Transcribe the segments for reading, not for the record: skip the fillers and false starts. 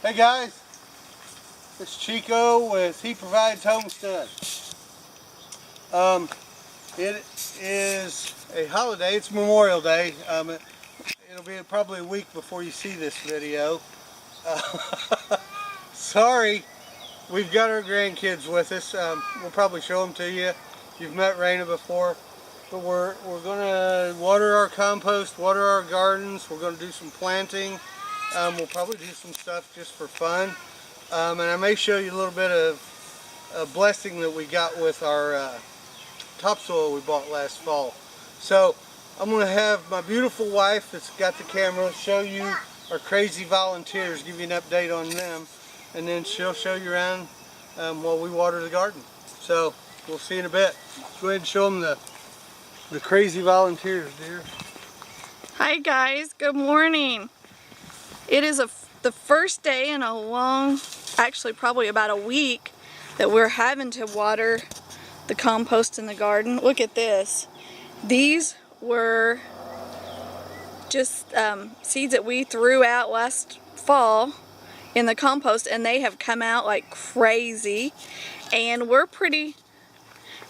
Hey guys, it's Chico with He Provides Homestead. It is a holiday. It's Memorial Day. It'll be probably a week before you see this video. Sorry, we've got our grandkids with us. We'll probably show them to you. You've met Raina before. But we're going to water our compost, water our gardens. We're going to do some planting. We'll probably do some stuff just for fun. And I may show you a little bit of a blessing that we got with our topsoil we bought last fall. So I'm going to have my beautiful wife that's got the camera show you our crazy volunteers, give you an update on them, and then she'll show you around while we water the garden. So we'll see in a bit. Go ahead and show them the crazy volunteers, dear. Hi guys, good morning. It is the first day in a long, actually probably about a week, that we're having to water the compost in the garden. Look at this. These were just seeds that we threw out last fall in the compost, and they have come out like crazy, and we're pretty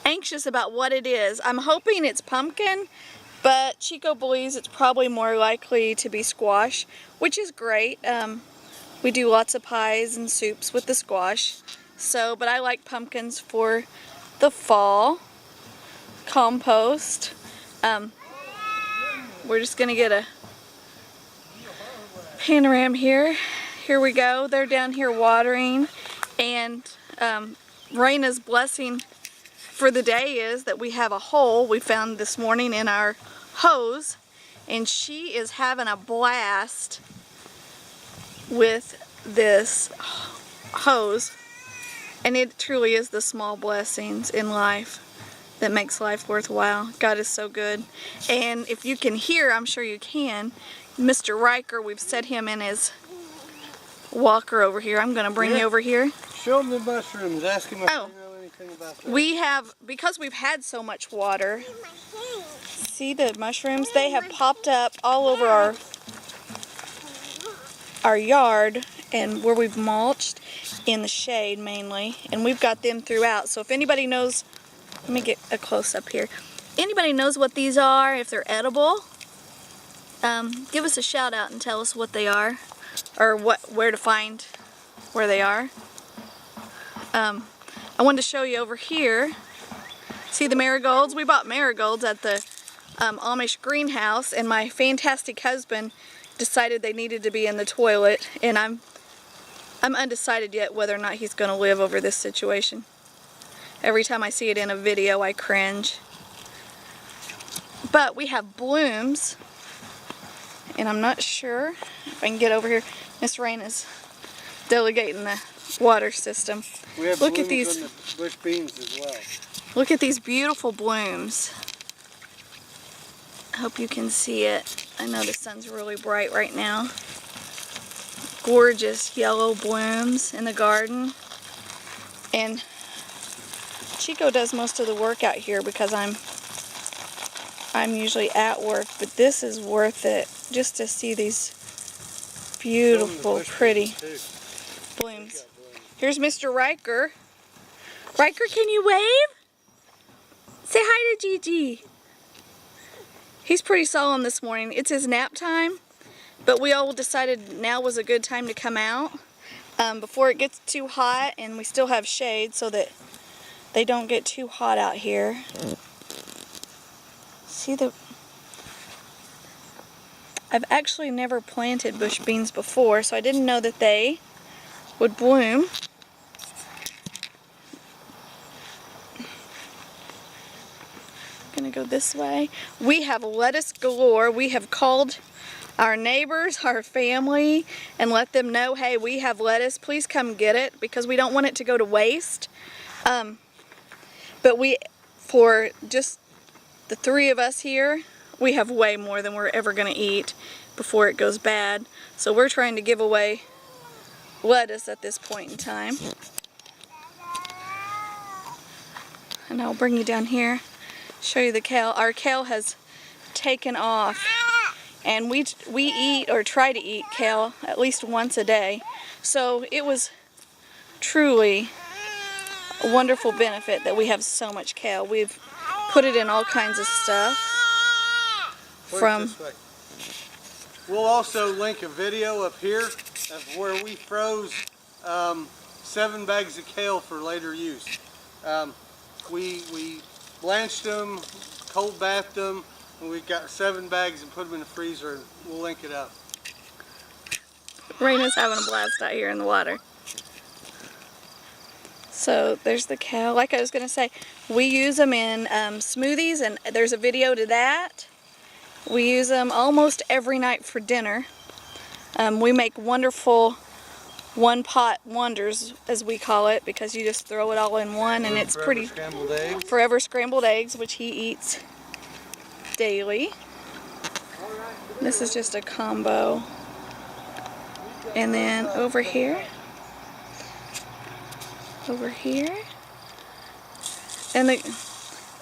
anxious about what it is. I'm hoping it's pumpkin, but Chico believes it's probably more likely to be squash, which is great. We do lots of pies and soups with the squash. But I like pumpkins for the fall compost. We're just gonna get a panorama here. Here we go. They're down here watering, and Raina's blessing for the day is that we have a hole we found this morning in our hose, and she is having a blast with this hose. And it truly is the small blessings in life that makes life worthwhile. God is so good. And if you can hear, I'm sure you can, Mr. Riker, we've set him in his walker over here. I'm going to bring you over here. Show him the mushrooms. Ask him if they know anything about that. We have, because we've had so much water, see the mushrooms? They have popped up all over our yard, and where we've mulched in the shade mainly, and we've got them throughout. So if anybody knows, let me get a close-up here. Anybody knows what these are, if they're edible, give us a shout out and tell us what they are, or where to find where they are. I wanted to show you over here. See the marigolds? We bought marigolds at the Amish greenhouse, and my fantastic husband decided they needed to be in the toilet, and I'm undecided yet whether or not he's going to live over this situation. Every time I see it in a video, I cringe. But we have blooms, and I'm not sure if I can get over here. Miss Rain is delegating the water system. We have Look at blooms these on the bush beans as well. Look at these beautiful blooms. I hope you can see it. I know the sun's really bright right now. Gorgeous yellow blooms in the garden. And Chico does most of the work out here because I'm usually at work, but this is worth it just to see these beautiful, pretty blooms. Here's Mr. Riker. Riker, can you wave? Say hi to Gigi. He's pretty solemn this morning. It's his nap time, but we all decided now was a good time to come out before it gets too hot, and we still have shade so that they don't get too hot out here. See I've actually never planted bush beans before, so I didn't know that they would bloom. Gonna go this way. We have lettuce galore. We have called our neighbors, our family, and let them know, hey, we have lettuce, please come get it, because we don't want it to go to waste. But for just the three of us here, we have way more than we're ever gonna eat before it goes bad. So we're trying to give away lettuce at this point in time. And I'll bring you down here, show you the kale. Our kale has taken off, and we eat or try to eat kale at least once a day. So it was truly a wonderful benefit that we have so much kale. We've put it in all kinds of stuff. We'll also link a video up here of where we froze 7 bags of kale for later use. We blanched them, cold bathed them, and we got 7 bags and put them in the freezer, and we'll link it up. Raina's having a blast out here in the water. So there's the kale. Like I was going to say, we use them in smoothies, and there's a video to that. We use them almost every night for dinner. We make wonderful one-pot wonders, as we call it, because you just throw it all in one, and it's pretty forever scrambled eggs, which he eats daily. This is just a combo. And then over here, and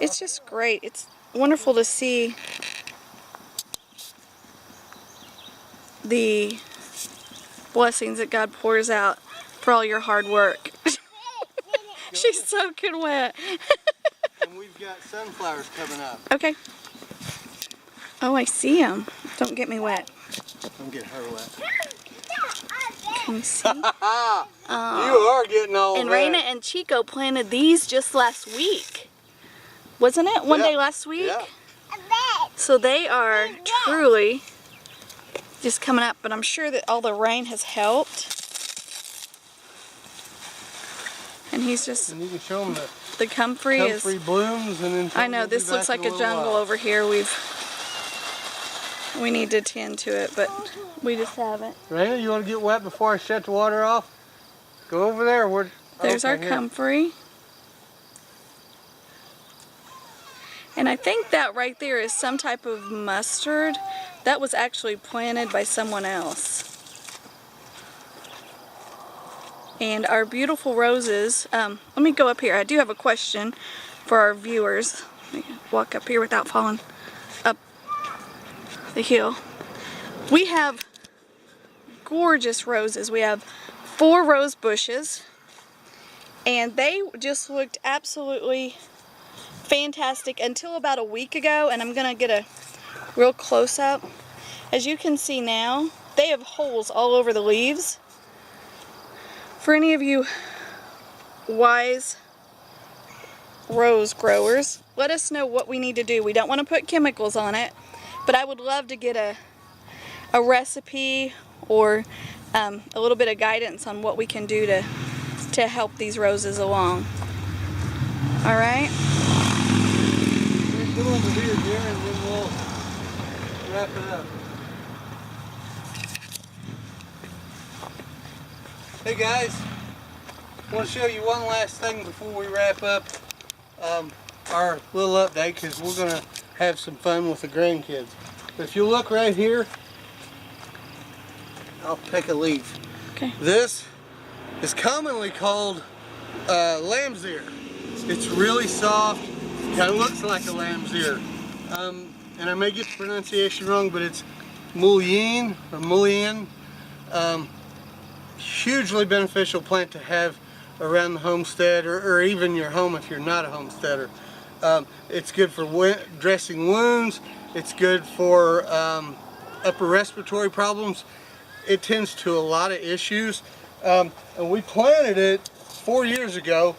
it's just great. It's wonderful to see the blessings that God pours out for all your hard work. She's soaking wet. And we've got sunflowers coming up. Okay. Oh, I see them. Don't get me wet. Don't get her wet. Can you see? You are getting all And wet. Raina and Chico planted these just last week. Wasn't it? One day last week? Yeah. So they are truly just coming up, but I'm sure that all the rain has helped. And he's just, And you can show them the comfrey is, blooms, and then I know this looks like a jungle over here. We need to tend to it, but we just haven't. Raina, you want to get wet before I shut the water off? Go over there. There's our comfrey. And I think that right there is some type of mustard. That was actually planted by someone else. And our beautiful roses, let me go up here. I do have a question for our viewers. Let me walk up here without falling up the hill. We have gorgeous roses. We have 4 rose bushes, and they just looked absolutely fantastic until about a week ago, and I'm gonna get a real close-up. As you can see now, they have holes all over the leaves. For any of you wise rose growers, let us know what we need to do. We don't want to put chemicals on it, but I would love to get a recipe or a little bit of guidance on what we can do to help these roses along. All right? Go over here, dear, and then we'll wrap it up. Hey guys, I want to show you one last thing before we wrap up our little update, because we're going to have some fun with the grandkids. But if you look right here, I'll pick a leaf. Okay. This is commonly called lamb's ear. It's really soft, kind of looks like a lamb's ear. And I may get the pronunciation wrong, but it's Mullion or Mullion. Hugely beneficial plant to have around the homestead, or even your home if you're not a homesteader. It's good for dressing wounds. It's good for upper respiratory problems. It tends to a lot of issues. And we planted it 4 years ago,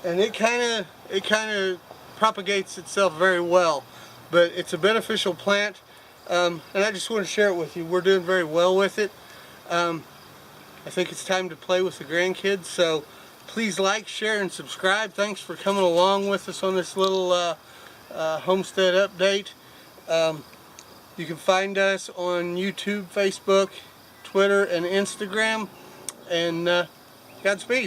and it kind of propagates itself very well. But it's a beneficial plant, and I just want to share it with you. We're doing very well with it. I think it's time to play with the grandkids, so please like, share, and subscribe. Thanks for coming along with us on this little homestead update. You can find us on YouTube, Facebook, Twitter, and Instagram, and Godspeed.